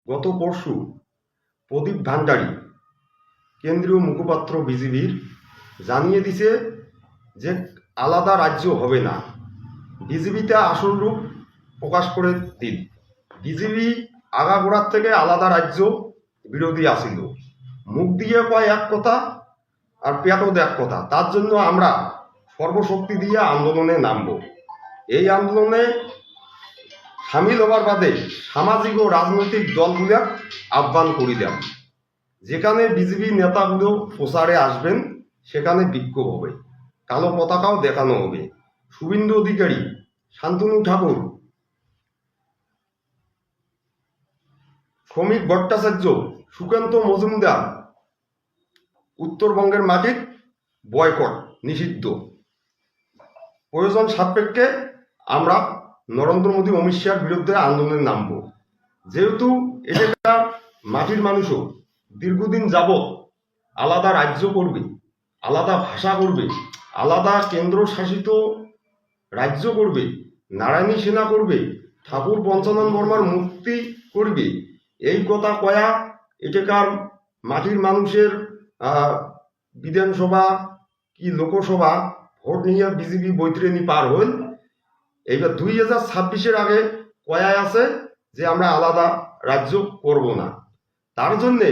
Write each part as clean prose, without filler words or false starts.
গত পরশু প্রদীপ ভান্ডারী কেন্দ্রীয় মুখপাত্র বিজেপির জানিয়ে দিছে যে আলাদা রাজ্য হবে না। বিজেপিতে আসল রূপ প্রকাশ করে দিন। বিজেপি আগাগোড়ার থেকে আলাদা রাজ্য বিরোধী আসিল, মুখ দিয়ে কয় এক কথা আর পেটও এক কথা। তার জন্য আমরা সর্বশক্তি দিয়ে আন্দোলনে নামব। এই আন্দোলনে সামিল হবার বাদে সামাজিক ও রাজনৈতিক দলগুলো আহ্বান করিলাম, যেখানে বিজেপি নেতাগুলো প্রচারে আসবেন সেখানে বিক্ষোভ হবে, কালো পতাকাও দেখানো হবে। শুভেন্দু অধিকারী, শান্তনু ঠাকুর, শ্রমিক ভট্টাচার্য, সুকান্ত মজুমদার উত্তরবঙ্গের মাটির বয়কট নিষিদ্ধ। প্রয়োজন সাপেক্ষে আমরা নরেন্দ্র মোদী অমিত শাহর বিরুদ্ধে আন্দোলনে নামব। যেহেতু এটার মাটির মানুষও দীর্ঘদিন যাবৎ আলাদা রাজ্য করবে, আলাদা ভাষা করবে, আলাদা কেন্দ্রশাসিত রাজ্য করবে, নারায়ণী সেনা করবে, ঠাকুর পঞ্চানন বর্মার মুক্তি করবে, এই কথা কয়া এটাকার মাটির মানুষের বিধানসভা কি লোকসভা ভোট নিয়ে বিজেপি বৈতরণী পার হইল। এইবার 2026-এর আগে কয়ায় আছে যে আমরা আলাদা রাজ্য করব না। তার জন্যে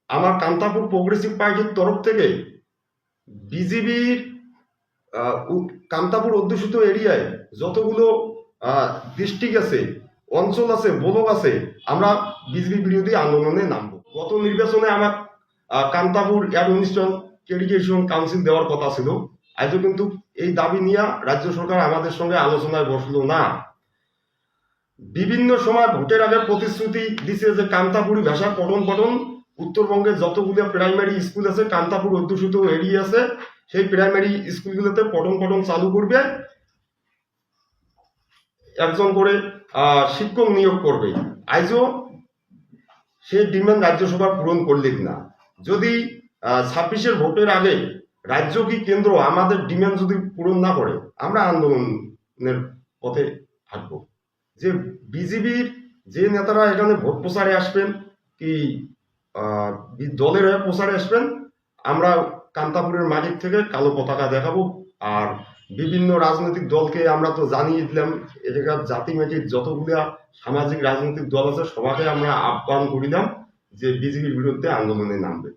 আমার কান্তাপুর প্রোগ্রেসিভ পার্টির তরফ থেকে বিজেপির কান্তাপুর অধ্যুষিত এরিয়ায় যতগুলো ডিস্ট্রিক্ট আছে, অঞ্চল আছে, ব্লক আছে, আমরা বিজেপি বিরোধী আন্দোলনে নামব। গত নির্বাচনে আমার কান্তাপুর অ্যাডমিনিস্ট্রেশন কাউন্সিল দেওয়ার কথা ছিল, আজও কিন্তু এই দাবি নিয়ে রাজ্য সরকার আমাদের সঙ্গে আলোচনায় বসলো না। বিভিন্ন সময় ভোটের আগে প্রতিশ্রুতি দিছে যে কান্তাপুরি ভাষা পঠন পঠন উত্তরবঙ্গের যতগুলো প্রাইমারি স্কুল আছে, কান্তাপুর অধ্যুষিত এরিয়া আছে, সেই প্রাইমারি স্কুলগুলোতে পঠন পঠন চালু করবে, একজন করে শিক্ষক নিয়োগ করবে। আজও সেই ডিমান্ড রাজ্যসভা পূরণ করলেন না। যদি 26-এর ভোটের আগে রাজ্য কি কেন্দ্র আমাদের ডিমান্ড যদি পূরণ না করে, আমরা আন্দোলনের পথে থাকব। যে বিজেপির যে নেতারা এখানে ভোট প্রচারে আসবেন কি দলের হয়ে প্রচারে আসবেন, আমরা কান্তাপুরের মাটির থেকে কালো পতাকা দেখাবো। আর বিভিন্ন রাজনৈতিক দলকে আমরা তো জানিয়ে দিলাম, এলাকার জাতি মেটির যতগুলা সামাজিক রাজনৈতিক দল আছে সবাইকে আমরা আহ্বান করিলাম যে বিজেপির বিরুদ্ধে আন্দোলনে নামবে।